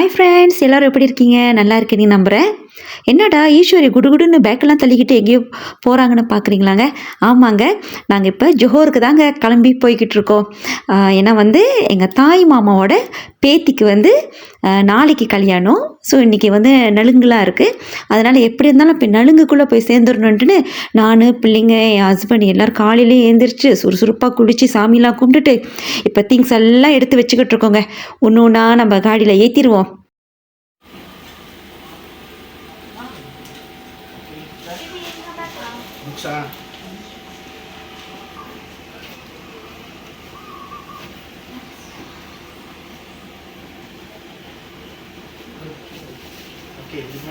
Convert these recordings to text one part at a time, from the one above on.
Hi friends, எல்லோரும் எப்படி இருக்கீங்க? நல்லா இருக்கீங்க நம்புகிறேன். என்னடா ஈஸ்வரி குடுகுடுன்னு பேக்கெல்லாம் தள்ளிக்கிட்டு எங்கேயோ போகிறாங்கன்னு பார்க்குறீங்களாங்க? ஆமாங்க, நாங்கள் இப்போ ஜோஹருக்கு தாங்க கிளம்பி போய்கிட்டு இருக்கோம். ஏன்னா வந்து எங்கள் தாய் மாமாவோட பேத்திக்கு வந்து நாளைக்கு கல்யாணம். ஸோ இன்றைக்கி வந்து நலுங்குலாம் இருக்குது. அதனால் எப்படி இருந்தாலும் இப்போ நலுங்குக்குள்ளே போய் சேர்ந்துடணுன்ட்டுன்னு நான், பிள்ளைங்க, என் ஹஸ்பண்ட் எல்லோரும் காலையிலே எழுந்திரிச்சு சுறுசுறுப்பாக குளித்து சாமிலாம் கும்பிட்டுட்டு இப்போ திங்ஸ் எல்லாம் எடுத்து வச்சுக்கிட்டு இருக்கோங்க. ஒன்று ஒன்றா நம்ம காடியில் ஏற்றிடுவோம்.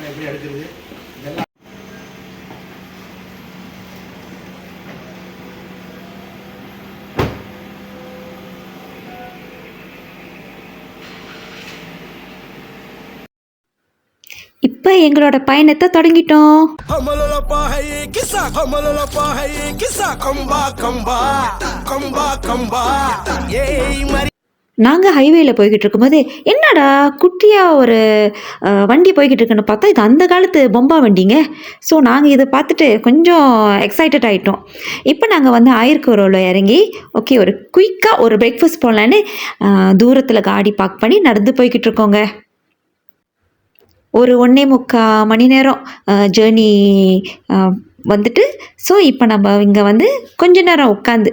எப்படி எடுக்கிறது இதெல்லாம் இப்போ எங்களோட பயணத்தை தொடங்கிட்டோம். நாங்கள் ஹைவேயில் போய்கிட்டு இருக்கும்போது என்னடா குட்டியாக ஒரு வண்டி போய்கிட்டு இருக்குன்னு பார்த்தா இது அந்த காலத்து பொம்பா வண்டிங்க. ஸோ நாங்கள் இதை பார்த்துட்டு கொஞ்சம் எக்ஸைட்டட் ஆகிட்டோம். இப்போ நாங்கள் வந்து ஆயிரக்கூரோவில் இறங்கி ஓகே ஒரு குயிக்காக ஒரு பிரேக்ஃபாஸ்ட் போகலான்னு தூரத்தில் காடி பார்க் பண்ணி நடந்து போய்கிட்டு இருக்கோங்க. ஒரு 1.25 மணி நேரம் ஜேர்னி வந்துட்டு ஸோ இப்போ நம்ம இங்கே வந்து கொஞ்ச நேரம் உட்காந்து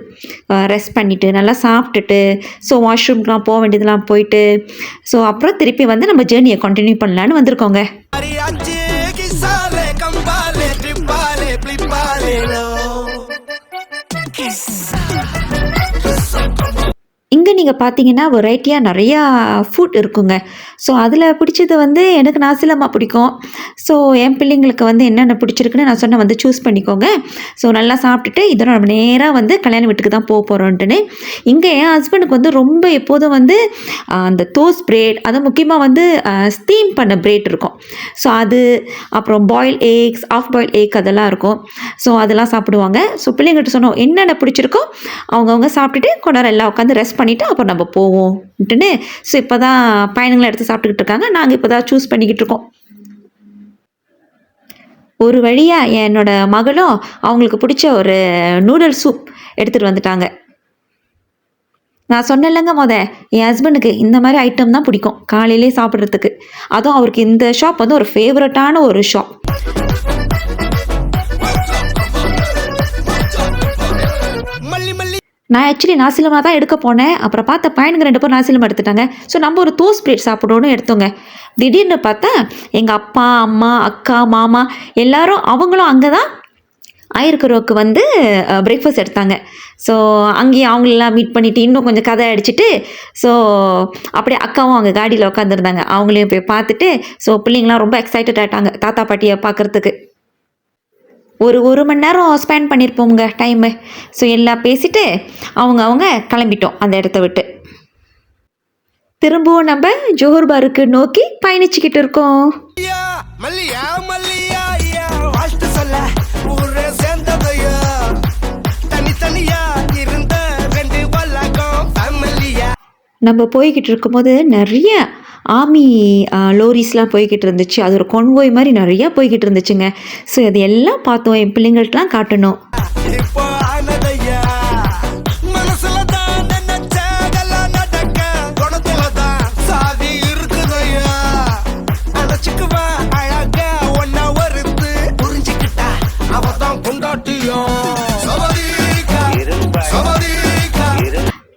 ரெஸ்ட் பண்ணிவிட்டு நல்லா சாப்பிட்டுட்டு ஸோ வாஷ்ரூம்க்கெலாம் போக வேண்டியதெல்லாம் போயிட்டு ஸோ அப்புறம் திருப்பி வந்து நம்ம ஜேர்னியை கண்டினியூ பண்ணலான்னு வந்திருக்கோங்க. இங்கே நீங்கள் பார்த்தீங்கன்னா வெரைட்டியாக நிறையா ஃபுட் இருக்குங்க. ஸோ அதில் பிடிச்சது வந்து எனக்கு நாசிலமா பிடிக்கும். ஸோ என் பிள்ளைங்களுக்கு வந்து என்னென்ன பிடிச்சிருக்குன்னு நான் சொன்ன வந்து சூஸ் பண்ணிக்கோங்க. ஸோ நல்லா சாப்பிட்டுட்டு இதோட நம்ம நேராக வந்து கல்யாண வீட்டுக்கு தான் போக போகிறோன்ட்டுன்னு. இங்கே என் ஹஸ்பண்டுக்கு வந்து ரொம்ப எப்போதும் வந்து அந்த டோஸ்ட் பிரெட், அது முக்கியமாக வந்து ஸ்டீம் பண்ண பிரெட் இருக்கும். ஸோ அது அப்புறம் boil X, half boil egg அதெல்லாம் இருக்கும். ஸோ அதெல்லாம் சாப்பிடுவாங்க. ஸோ பிள்ளைங்கள்ட்ட சொன்னோம் என்னென்ன பிடிச்சிருக்கோ அவங்கவுங்க சாப்பிட்டுட்டு கொஞ்ச நேரம் எல்லாம் உட்காந்து ரெஸ்ட் பண்ணிவிட்டு அப்புறம் நம்ம போவோம்ட்டுன்னு. ஸோ இப்போ தான் பயணங்களை எடுத்து சாப்பிட்டுக்கிட்டு இருக்காங்க. நாங்கள் இப்போ தான் சூஸ் பண்ணிக்கிட்டு இருக்கோம். ஒரு வழியாக என்னோட மகளும் அவங்களுக்கு பிடிச்ச ஒரு நூடுல்ஸ் சூப் எடுத்துகிட்டு வந்துட்டாங்க. நான் சொன்னேன்லங்க என் ஹஸ்பண்டுக்கு இந்த மாதிரி ஐட்டம் தான் பிடிக்கும் காலையிலே சாப்பிட்றதுக்கு. அதுவும் அவருக்கு இந்த ஷாப் வந்து ஒரு ஃபேவரட்டான ஒரு ஷாப். நான் ஆக்சுவலி நாசிலமாக தான் எடுக்க போனேன். அப்புறம் பார்த்த பையனுங்க 2 பேரும் நாசிலமாக எடுத்துட்டாங்க. ஸோ நம்ம ஒரு டோஸ்ட் பிரெட் சாப்பிடணும்னு எடுத்தோங்க. திடீர்னு பார்த்தா எங்கள் அப்பா, அம்மா, அக்கா, மாமா எல்லாரும் அவங்களும் அங்கே தான் ஆயிரக்கூரோவுக்கு வந்து பிரேக்ஃபாஸ்ட் எடுத்தாங்க. ஸோ அங்கேயும் அவங்களெல்லாம் மீட் பண்ணிவிட்டு இன்னும் கொஞ்சம் கதை அடிச்சுட்டு ஸோ அப்படியே அக்காவும் அங்கே காடியில் உட்காந்துருந்தாங்க. அவங்களையும் போய் பார்த்துட்டு ஸோ பிள்ளைங்களாம் ரொம்ப எக்ஸைட்டட் ஆகிட்டாங்க தாத்தா பாட்டியை பார்க்குறதுக்கு. ஒரு மணி நேரம் ஸ்பெண்ட் பண்ணியிருப்போங்க டைமு. ஸோ எல்லாம் பேசிவிட்டு அவங்க கிளம்பிட்டோம் அந்த இடத்த விட்டு. திரும்பவும் நம்ம ஜோஹர் பாருக்கு நோக்கி பயணிச்சுக்கிட்டு இருக்கோம். நம்ம போய்கிட்டு இருக்கும்போது நிறைய ஆர்மி லோரிஸ்லாம் போய்கிட்டு இருந்துச்சு. அது ஒரு கொன்வோய் மாதிரி நிறையா போய்கிட்டு இருந்துச்சுங்க. ஸோ அது எல்லாம் பார்த்தோம். என் பிள்ளைங்கள்ட்டலாம் காட்டணும்.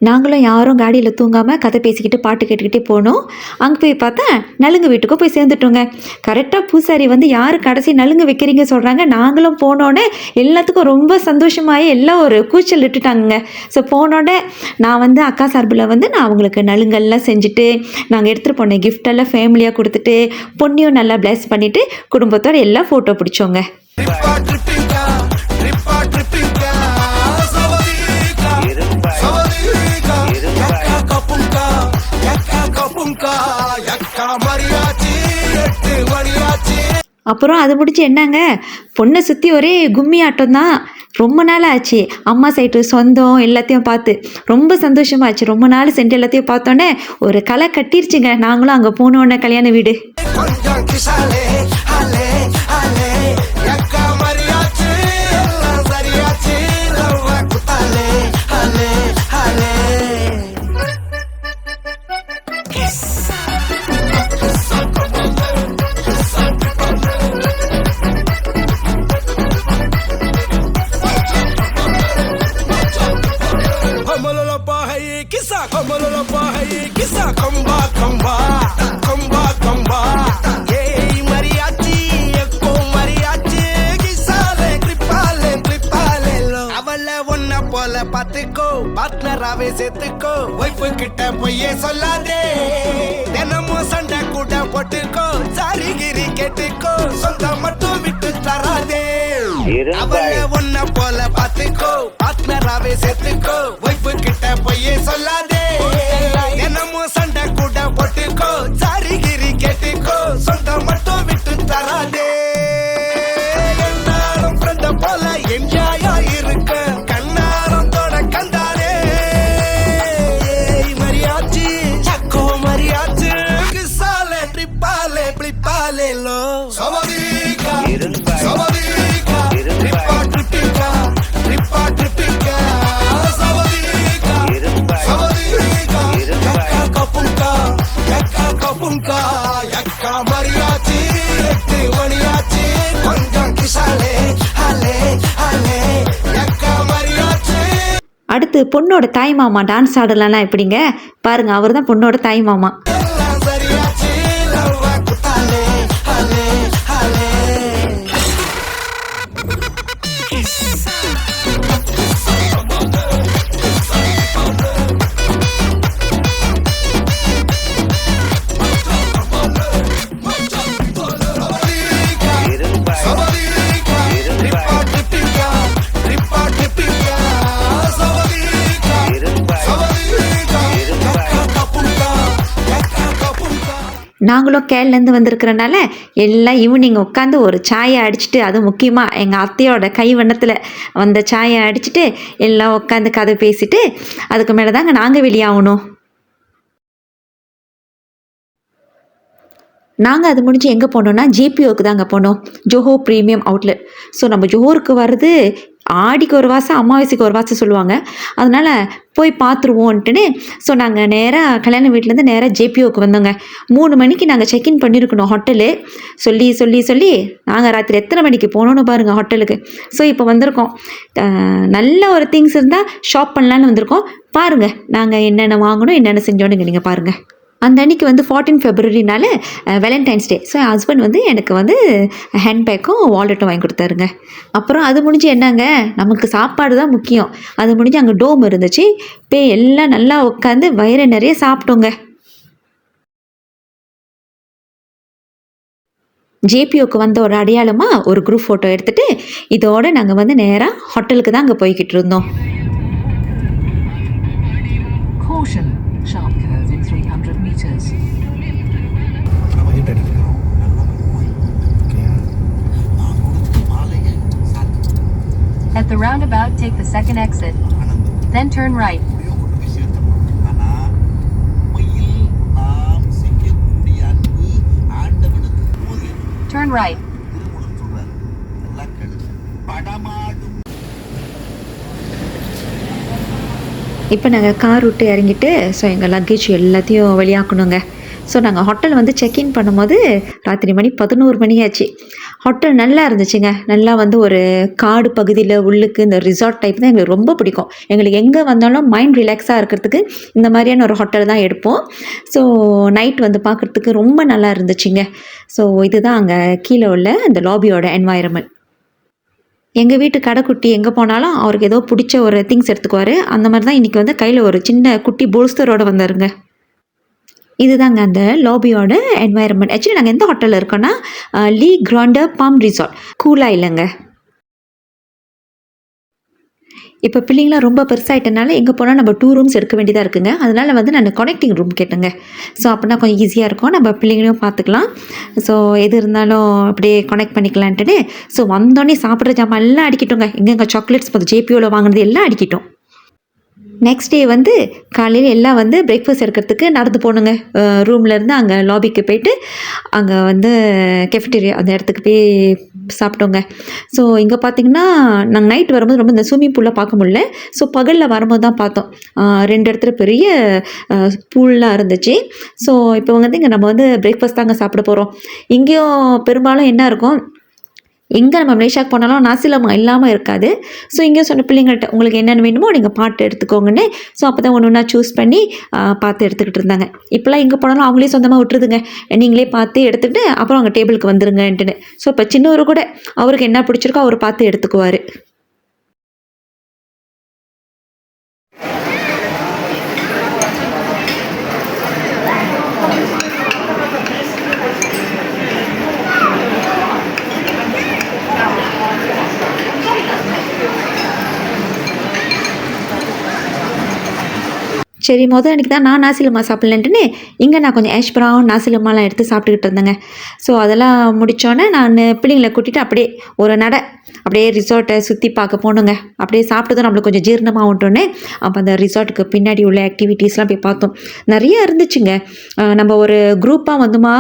நாங்களும் யாரும் காடியில் தூங்காமல் கதை பேசிக்கிட்டு பாட்டு கேட்டுக்கிட்டே போனோம். அங்கே போய் பார்த்தா நலுங்கு வீட்டுக்கும் போய் சேர்ந்துட்டோங்க. கரெக்டாக பூசாரி வந்து யார் கடைசி நலுங்கு வைக்கிறீங்க சொல்கிறாங்க. நாங்களும் போனோடனே எல்லாத்துக்கும் ரொம்ப சந்தோஷமாகி எல்லாம் ஒரு கூச்சல் விட்டுட்டாங்க. ஸோ போனோடனே நான் வந்து அக்கா சார்பில் வந்து நான் அவங்களுக்கு நலுங்கெல்லாம் செஞ்சுட்டு நாங்கள் எடுத்துகிட்டு போன கிஃப்டெல்லாம் ஃபேமிலியாக கொடுத்துட்டு பொண்ணையும் நல்லா பிளஸ் பண்ணிவிட்டு குடும்பத்தோடு எல்லாம் ஃபோட்டோ பிடிச்சோங்க. அப்புறம் அது முடிச்சு என்னங்க பொண்ணை சுற்றி ஒரே கும்மி ஆட்டம் தான். ரொம்ப நாள் ஆச்சு அம்மா சைட்டு சொந்தம் எல்லாத்தையும் பார்த்து ரொம்ப சந்தோஷமாச்சு. ரொம்ப நாள் சென்று எல்லாத்தையும் பார்த்தோன்னே ஒரு களை கட்டிருச்சுங்க. நாங்களும் அங்கே போனோன்னே கல்யாண வீடு. கொஞ்சம் கிசாலே ஹலே ஹலே யக்கா மரியாச்சு எல்லாம் சரியாச்சு ரவ குத்தாலே ஹலே ஹலே கமலல பாஹை கிசா கமலல பாஹை கிசா கம்பா கம்பா கம்பா கம்பா ஏய் மரியாச்சி எக்கோ மரியாச்சி கிசாலே கிரிப்பாலே கிரிப்பாலே லோ அவள ஒன்ன போல பாத்துக்கோ பார்ட்னராவே சேர்த்துக்கோ வைஃப் கிட்ட பொய்யே சொல்லாதே தினமும் சண்டை கூட போட்டுக்கோ சாரிகிரி கேட்டுக்கோ சொந்தம் மட்டும் விட்டு தராதே அவள ஒன்ன போல பாத்துக்கோ பார்ட்னராவே சேர்த்துக்கோ வைஃப் கிட்ட பொய்யே சொல்லாதே தினமும் சண்டை கூட போட்டுக்கோ சாரிகிரி கேட்டுக்கோ சொந்தம் மட்டும் விட்டு தராதே என்னாலும் ஃப்ரெண்ட போல என்ஜாயா இருக்க கண்ணாரம் தொட கண்டாரே மரியாச்சி சக்கோ மரியாச்சி கிசாலே ட்ரிப்பாலே பிளிப்பாலே லோ சவதீகா சவதீகா ட்ரிப்பா ட்ரிப்பிகா ட்ரிப்பா ட்ரிப்பிகா சவதீகா சவதீகா யக்கா கப்புங்கா யக்கா கப்புங்கா யக்கா மரியாச்சி எட்டு மணியாச்சி கொஞ்சம் கிசாலே ஹலே ஹலே யக்கா மரியாச்சி அடுத்து பொண்ணோட தாய் மாமா டான்ஸ் ஆடலாம்னா எப்படிங்க பாருங்க, அவர் தான் பொண்ணோட தாய் மாமா. எல்லாம் சரியாச்சு ரவ குத்தாலே ஹலே ஹலே சவதீகா ட்ரிப்பா ட்ரிப்பிகா ட்ரிப்பா ட்ரிப்பிகா சவதீகா சவதீகா யக்கா கப்புங்கா யக்கா கப்புங்கா நாங்களும் கேரளேருந்து வந்திருக்கிறனால எல்லாம் ஈவினிங் உட்காந்து ஒரு சாயை அடிச்சுட்டு, அது முக்கியமாக எங்கள் அத்தையோட கை வண்ணத்தில் வந்த சாயை அடிச்சுட்டு எல்லாம் உட்காந்து கதை பேசிட்டு அதுக்கு மேலே தாங்க நாங்கள் வெளியாகணும். நாங்கள் அது முடிஞ்சு எங்கே போனோம்னா ஜிபிஓக்கு தாங்க போனோம், ஜோஹோ ப்ரீமியம் அவுட்லெட். ஸோ நம்ம ஜோஹோருக்கு வர்றது ஆடிக்கு ஒரு வாசம் அமாவாசைக்கு ஒரு வாசம் சொல்லுவாங்க, அதனால் போய் பார்த்துருவோன்ட்டுன்னு. ஸோ நாங்கள் நேராக கல்யாண வீட்டிலேருந்து நேராக ஜேபிஓக்கு வந்தோங்க. 3 மணிக்கு நாங்கள் செக்இன் பண்ணியிருக்கணும் ஹோட்டலு. சொல்லி சொல்லி சொல்லி நாங்கள் ராத்திரி எத்தனை மணிக்கு போனோன்னு பாருங்கள் ஹோட்டலுக்கு. ஸோ இப்போ வந்திருக்கோம், நல்ல ஒரு திங்ஸ் இருந்தால் ஷாப் பண்ணலான்னு வந்திருக்கோம். பாருங்கள் நாங்கள் என்னென்ன வாங்கணும் என்னென்ன செஞ்சோன்னு நீங்கள் பாருங்கள். அந்த அன்றைக்கி வந்து 14 ஃபெப்ரவரினால வேலண்டைன்ஸ் டே. ஸோ என் ஹஸ்பண்ட் வந்து எனக்கு வந்து ஹேண்ட்பேக்கும் வாலெட்டும் வாங்கி கொடுத்தாருங்க. அப்புறம் அது முடிஞ்சு என்னங்க, நமக்கு சாப்பாடு தான் முக்கியம். அது முடிஞ்சு அங்கே டோம் இருந்துச்சு, போய் எல்லாம் நல்லா உட்காந்து வயிறு நிறைய சாப்பிட்டோங்க. ஜேபிஓக்கு வந்த ஒரு அடையாளமாக ஒரு குரூப் ஃபோட்டோ எடுத்துகிட்டு இதோடு நாங்கள் வந்து நேராக ஹோட்டலுக்கு தான் அங்கே போய்கிட்டு இருந்தோம். Caution, sharp curve in 300 meters. நம்ம ஹிட் அடிக்கிறோம். Okay. At the roundabout, take the second exit. Then turn right. Turn right. இப்போ நாங்கள் கார் விட்டு இறங்கிட்டு ஸோ எங்கள் லக்கேஜ் எல்லாத்தையும் வெளியாக்கணுங்க. ஸோ நாங்கள் ஹோட்டல் வந்து செக்இன் பண்ணும்போது ராத்திரி மணி 11 மணி ஆச்சு. ஹோட்டல் நல்லா இருந்துச்சுங்க. நல்லா வந்து ஒரு காடு பகுதியில் உள்ளுக்கு இந்த ரிசார்ட் டைப் தான் எங்களுக்கு ரொம்ப பிடிக்கும். எங்களுக்கு எங்கே வந்தாலும் மைண்ட் ரிலாக்ஸாக இருக்கிறதுக்கு இந்த மாதிரியான ஒரு ஹோட்டல் தான் எடுப்போம். ஸோ நைட் வந்து பார்க்குறதுக்கு ரொம்ப நல்லா இருந்துச்சுங்க. ஸோ இதுதான் அங்கே கீழே உள்ள இந்த லாபியோட என்வாயரன்மெண்ட். எங்கள் வீட்டு கடைக்குட்டி எங்கே போனாலும் அவருக்கு ஏதோ பிடிச்ச ஒரு திங்ஸ் எடுத்துக்குவார். அந்த மாதிரி தான் இன்றைக்கி வந்து கையில் ஒரு சின்ன குட்டி போல்ஸ்டரோடு வந்தாருங்க. இதுதாங்க அந்த லாபியோட என்வாயரன்மெண்ட். ஆக்சுவலி நாங்கள் எந்த ஹோட்டலில் இருக்கோன்னா லீ கிராண்டர் பாம் ரிசார்ட், கூலாக இல்லைங்க. இப்போ பிள்ளைங்களாம் ரொம்ப பெருசாகிட்டனால எங்கே போனால் நம்ம 2 ரூம்ஸ் எடுக்க வேண்டியதாக இருக்குங்க. அதனால் வந்து நான் கனெக்டிங் ரூம் கேட்டேங்க. ஸோ அப்படின்னா கொஞ்சம் ஈஸியாக இருக்கும், நம்ம பிள்ளைங்களையும் பார்த்துக்கலாம். ஸோ எது இருந்தாலும் அப்படியே கனெக்ட் பண்ணிக்கலான்ட்டுன்னு ஸோ வந்தோடனே சாப்பிட்ற ஜாமான் எல்லாம் அடிக்கிட்டோங்க. எங்கெங்க சாக்லேட்ஸ் பார்த்து ஜேபிஓவில் வாங்கினது எல்லாம் அடிக்கிட்டோம். நெக்ஸ்ட் டே வந்து காலையில் எல்லாம் வந்து பிரேக்ஃபாஸ்ட் எடுக்கிறதுக்கு நடந்து போகணுங்க. ரூம்லேருந்து அங்கே லாபிக்கு போயிட்டு அங்கே வந்து கெஃபிட்டேரியா அந்த இடத்துக்கு போய் சாப்பிட்டோங்க. ஸோ இங்கே பார்த்திங்கன்னா நாங்கள் நைட் வரும்போது ரொம்ப இந்த ஸ்விம்மிங் பூலில் பார்க்க முடியல. ஸோ பகலில் வரும்போது தான் பார்த்தோம். 2 இடத்துல பெரிய பூல்லாம் இருந்துச்சு. ஸோ இப்போ வந்து இங்கே நம்ம வந்து பிரேக்ஃபாஸ்ட் தாங்க சாப்பிட போகிறோம். இங்கேயும் பெரும்பாலும் என்ன இருக்கும், எங்கே நம்ம மலேசியாவுக்கு போனாலும் நாசிலமா இல்லாமல் இருக்காது. ஸோ இங்கே சொன்ன பிள்ளைங்கள்ட்ட உங்களுக்கு என்னென்ன வேணுமோ நீங்கள் பார்த்து எடுத்துக்கோங்கன்னு. ஸோ அப்போ தான் ஒன்று ஒன்றா சூஸ் பண்ணி பார்த்து எடுத்துக்கிட்டு இருந்தாங்க. இப்போலாம் எங்கே போனாலும் அவங்களே சொந்தமாக விட்டுருதுங்க, நீங்களே பார்த்து எடுத்துக்கிட்டு அப்புறம் அவங்க டேபிளுக்கு வந்துருங்கன்ட்டுன்னு. ஸோ இப்போ சின்னவர் கூட அவருக்கு என்ன பிடிச்சிருக்கோ அவர் பார்த்து எடுத்துக்குவார். சரி, முதல் அன்றைக்கி தான் நான் நாசிலமா சாப்பிட்லன்ட்டுன்னு இங்கே நான் கொஞ்சம் ஆஷ் ப்ரவுன் நாசிலமாலாம் எடுத்து சாப்பிட்டுக்கிட்டு இருந்தேங்க. ஸோ அதெல்லாம் முடித்தோன்னே நான் பிள்ளைங்களை கூட்டிகிட்டு அப்படியே ஒரு அப்படியே ரிசார்ட்டை சுற்றி பார்க்க போகணுங்க. அப்படியே சாப்பிட்டதும் நம்மளுக்கு கொஞ்சம் ஜீரணமாகட்டோன்னே அப்போ அந்த ரிசார்ட்டுக்கு பின்னாடி உள்ள ஆக்டிவிட்டீஸ்லாம் போய் பார்த்தோம். நிறைய இருந்துச்சுங்க. நம்ம ஒரு குரூப்பாக வந்துமா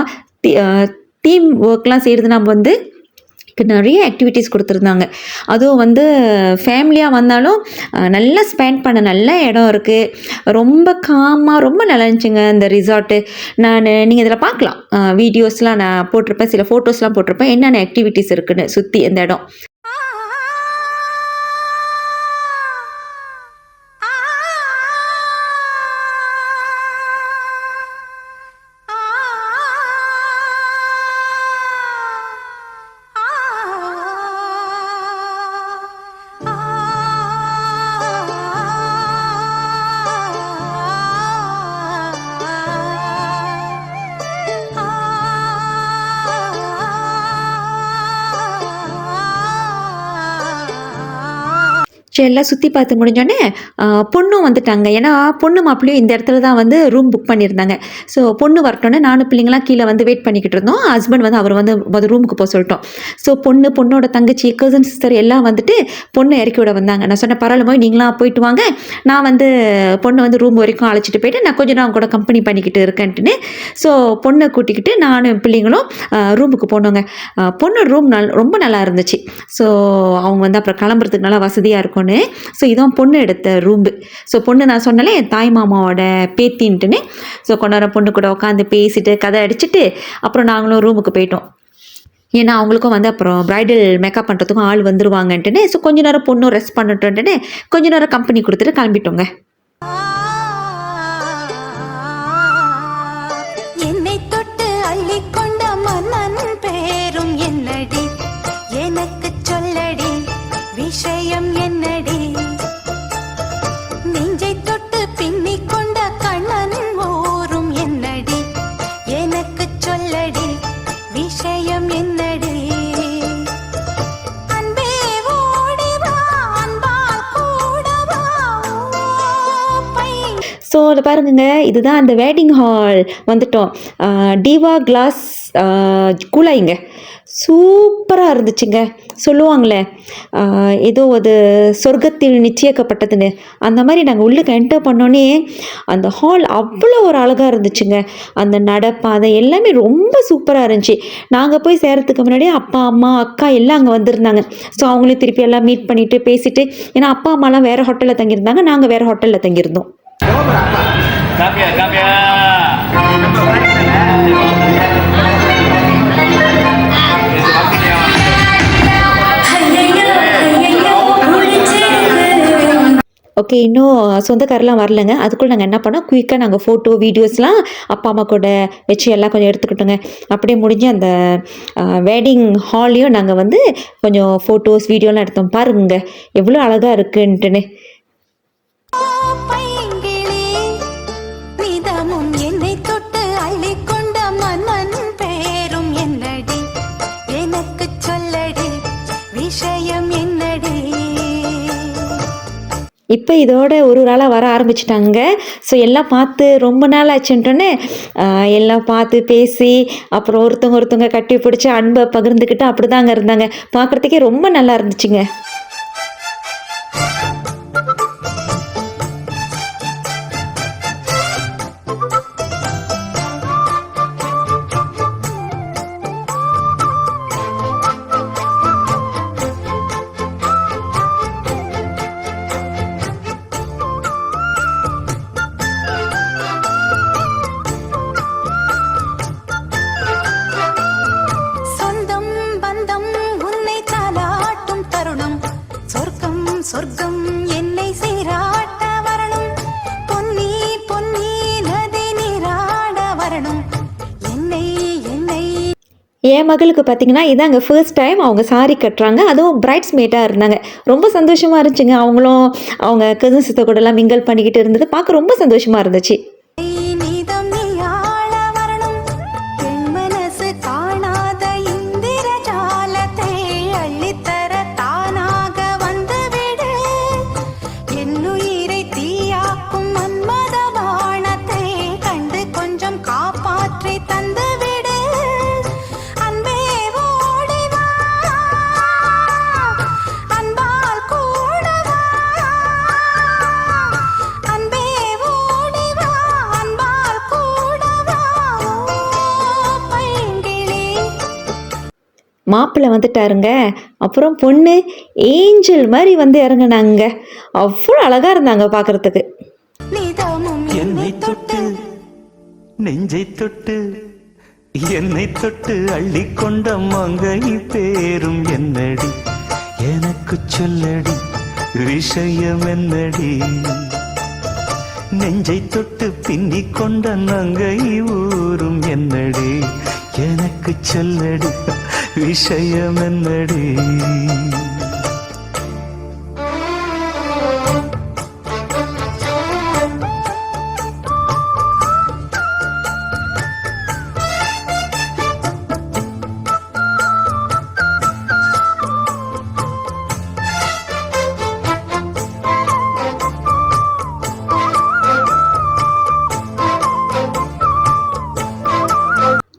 டீம் ஒர்க்லாம் செய்கிறது நம்ம வந்து நிறைய ஆக்டிவிட்டீஸ் கொடுத்துருந்தாங்க. அதுவும் வந்து ஃபேமிலியாக வந்தாலும் நல்லா ஸ்பெண்ட் பண்ண நல்ல இடம் இருக்குது. ரொம்ப காமாக ரொம்ப நல்லா இருந்துச்சுங்க இந்த ரிசார்ட்டு. நீங்கள் இதில் பார்க்கலாம், வீடியோஸ்லாம் நான் போட்டிருப்பேன், சில ஃபோட்டோஸ்லாம் போட்டிருப்பேன் என்னென்ன ஆக்டிவிட்டீஸ் இருக்குன்னு சுற்றி இந்த இடம். எல்லாம் சுற்றி பார்த்து முடிஞ்சோடனே பொண்ணும் வந்துட்டாங்க. ஏன்னா பொண்ணு மாப்பிள்ளையும் இந்த இடத்துல தான் வந்து ரூம் புக் பண்ணியிருந்தாங்க. ஸோ பொண்ணு வரட்டோன்னே நானும் பிள்ளைங்களாம் கீழே வந்து வெயிட் பண்ணிக்கிட்டு இருந்தோம். ஹஸ்பண்ட் வந்து அவர் வந்து ரூமுக்கு போக சொல்லிட்டோம். ஸோ பொண்ணோட தங்கச்சி கசன் சிஸ்டர் எல்லாம் வந்துட்டு பொண்ணு இறக்கி விட வந்தாங்க. நான் சொன்னேன் பரவாயில்ல போய் நீங்களாம் போயிட்டு வாங்க, நான் வந்து பொண்ணு வந்து ரூம் வரைக்கும் அழைச்சிட்டு போயிட்டு நான் கொஞ்சம் நான் கூட கம்பெனி பண்ணிக்கிட்டு இருக்கேன்ட்டுன்னு. ஸோ பொண்ணை கூட்டிக்கிட்டு நானும் பிள்ளைங்களும் ரூமுக்கு போனோங்க. பொண்ணு ரூம் ரொம்ப நல்லா இருந்துச்சு. ஸோ அவங்க வந்து அப்புறம் கிளம்புறதுக்கு நல்லா வசதியாக இருக்கும்னு. ஸோ இதான் பொண்ணு எடுத்த ரூம்பு. ஸோ பொண்ணு நான் சொன்னாலே என் தாய் மாமாவோட பேத்தின்ட்டுன்னு. ஸோ கொஞ்ச நேரம் பொண்ணு கூட உட்காந்து பேசிட்டு கதை அடிச்சுட்டு அப்புறம் நாங்களும் ரூமுக்கு போயிட்டோம். ஏன்னா அவங்களுக்கும் வந்து அப்புறம் ப்ரைடல் மேக்கப் பண்ணுறதுக்கும் ஆள் வந்துருவாங்கன்ட்டுன்னு. ஸோ கொஞ்ச நேரம் பொண்ணும் ரெஸ்ட் பண்ணட்டுன்ட்டுன்னு கொஞ்ச நேரம் கம்பெனி கொடுத்துட்டு கிளம்பிட்டோங்க. என்னை தொட்டு அள்ளிக்கொண்ட மன்னன் பேரும் என்னடி, எனக்கு சொல்லடி விஷயம் என்னடி, நெஞ்சை தொட்டு பின்னிக் கொண்ட கண்ணன் ஊரும் என்னடி, எனக்கு சொல்லடி விஷயம் என்னடி, அன்பே ஓடிவா அன்பால் கூடவா பை. ஸோ அதை பாருங்க, இதுதான் அந்த வெட்டிங் ஹால் வந்துட்டோம். டிவா கிளாஸ் கூலாயிங்க சூப்பராக இருந்துச்சுங்க. சொல்லுவாங்களே ஏதோ அது சொர்க்கத்தில் நிச்சயிக்கப்பட்டதுன்னு, அந்த மாதிரி நாங்கள் உள்ளுக்கு என்டர் பண்ணோன்னே அந்த ஹால் அவ்வளோ ஒரு அழகாக இருந்துச்சுங்க. அந்த நடப்பாதை எல்லாமே ரொம்ப சூப்பராக இருந்துச்சு. நாங்கள் போய் சேரத்துக்கு முன்னாடியே அப்பா அம்மா அக்கா எல்லாம் அங்கே வந்திருந்தாங்க. ஸோ அவங்களையும் திருப்பி எல்லாம் மீட் பண்ணிவிட்டு பேசிட்டு, ஏன்னா அப்பா அம்மாலாம் வேறு ஹோட்டலில் தங்கியிருந்தாங்க, நாங்கள் வேறு ஹோட்டலில் தங்கியிருந்தோம். ஓகே, இன்னும் சொந்தக்காரெலாம் வரலைங்க. அதுக்குள்ளே நாங்கள் என்ன பண்ணோம், குயிக்காக நாங்கள் ஃபோட்டோ வீடியோஸ்லாம் அப்பா அம்மா கூட வச்சு எல்லாம் கொஞ்சம் எடுத்துக்கிட்டோங்க. அப்படியே முடிஞ்சு அந்த வெட்டிங் ஹால்லையும் நாங்கள் வந்து கொஞ்சம் ஃபோட்டோஸ் வீடியோலாம் எடுத்தோம். பாருங்க எவ்வளோ அழகாக இருக்குன்ட்டுன்னு. என்னை தொட்டு அள்ளிக்கொண்ட மன்னன் பேரும் என்னடி, எனக்கு சொல்லடி விஷயம் என்னடி, இப்போ இதோட ஒரு ஆளாக வர ஆரம்பிச்சிட்டாங்க. ஸோ எல்லாம் பார்த்து ரொம்ப நாள் ஆச்சுன்ட்டோன்னே எல்லாம் பார்த்து பேசி அப்புறம் ஒருத்தவங்க கட்டி பிடிச்சி அன்பை பகிர்ந்துக்கிட்டு அப்படி தாங்க இருந்தாங்க. பார்க்குறதுக்கே ரொம்ப நல்லா இருந்துச்சுங்க. சொந்தம் பந்தம் உன்னை தாலாட்டும் தருணம் சொர்க்கம் சொர்க்கம் என்னை சீராட்ட வரணும் பொன்னி பொன்னி நதி நீராட வரணும் என்னை என்னை என் மகளுக்கு பார்த்தீங்கன்னா இதாங்க ஃபர்ஸ்ட் டைம் அவங்க சாரி கட்டுறாங்க. அதுவும் பிரைட்ஸ் மேட்டாக இருந்தாங்க. ரொம்ப சந்தோஷமாக இருந்துச்சுங்க. அவங்களும் அவங்க கசின் சித்த கூடலாம் மிங்கல் பண்ணிக்கிட்டு இருந்தது பார்க்க ரொம்ப சந்தோஷமாக இருந்துச்சு. நீதம் நீ ஆள வரணும் பெண் மனசு காணாத இந்திர ஜாலத்தை அள்ளித்தர தானாக வந்துவிடு என்னுயிரை தீயாக்கும் மன்மத பாணத்தை கண்டு கொஞ்சம் காப்பாற்றி தந்துவிடு அன்பே ஓடி வா அன்பால் கூடவா அன்பே ஓடி வா அன்பால் கூடவா பைங்கிளி மாப்பிள்ளை வந்துட்டாருங்க. அப்புறம் பொண்ணு ஏஞ்சல் மாதிரி வந்து இறங்குனாங்க. அவ்வளோ அழகாக இருந்தாங்க பார்க்குறதுக்கு. நிதமும் என்னை தொட்டு நெஞ்சை தொட்டு என்னை தொட்டு அள்ளிக்கொண்ட மங்கை பேரும் என்னடி எனக்கு சொல்லடி விஷயம் என்னடி நெஞ்சை தொட்டு பின்னிக் கொண்ட நங்கை ஊரும் என்னடி எனக்கு சொல்லடி விஷயம் என்னடி.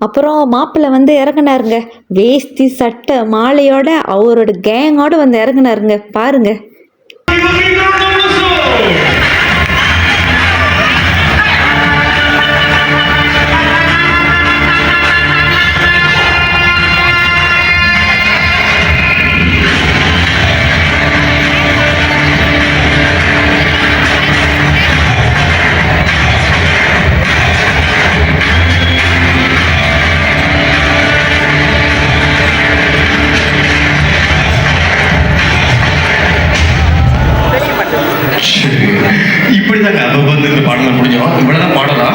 அப்புறம் மாப்பிள்ளை வந்து இறங்குனாருங்க. வேஷ்டி சட்டை மாலையோட அவரோட கேங்கோட வந்து இறங்குனாருங்க. பாருங்க. இப்படிதாங்க அப்ப வந்து இந்த பாடலாம் முடிஞ்சோம். இவ்வளவுதான் பாடலா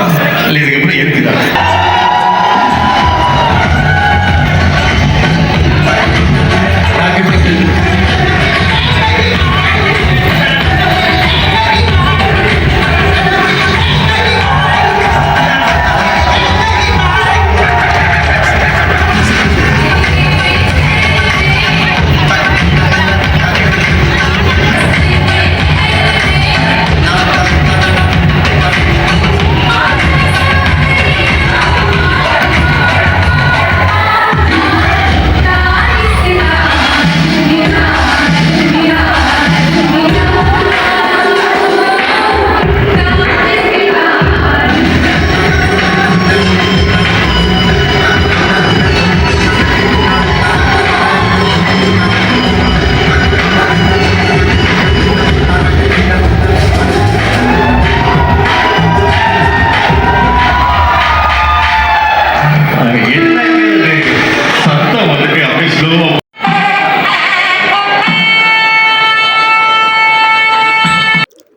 இல்லை இதுக்கு எப்படி இருக்குதா?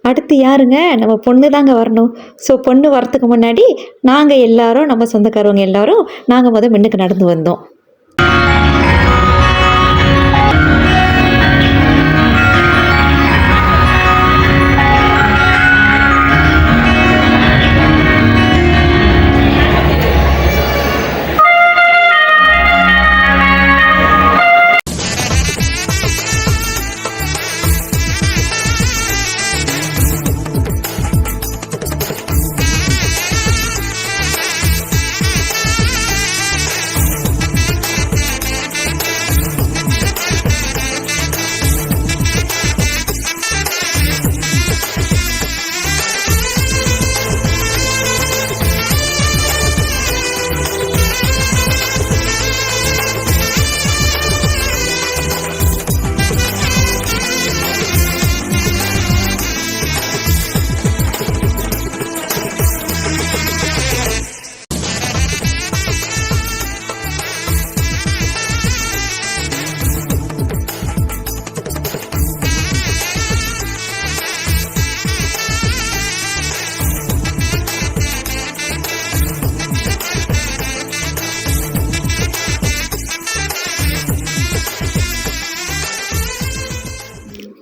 அடுத்து யாருங்க? நம்ம பொண்ணு தாங்க வரணும். ஸோ பொண்ணு வரத்துக்கு முன்னாடி நாங்கள் எல்லாரும் நம்ம சொந்தக்காரவங்க எல்லாரும் நாங்கள் முன்னுக்கு நடந்து வந்தோம்.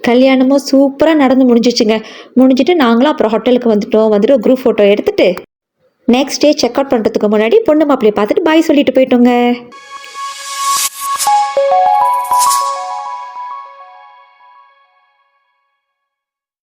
கல்யாணமும் சூப்பராக நடந்து முடிஞ்சிச்சுங்க. முடிஞ்சிட்டு நாங்களும் அப்புறம் ஹோட்டலுக்கு வந்துட்டு குரூப் ஃபோட்டோ எடுத்துட்டு நெக்ஸ்ட் டே செக் அவுட் பண்ணுறதுக்கு முன்னாடி பொண்ணு மாப்பிள்ளையை பார்த்துட்டு பாய் சொல்லிட்டு போயிட்டோங்க.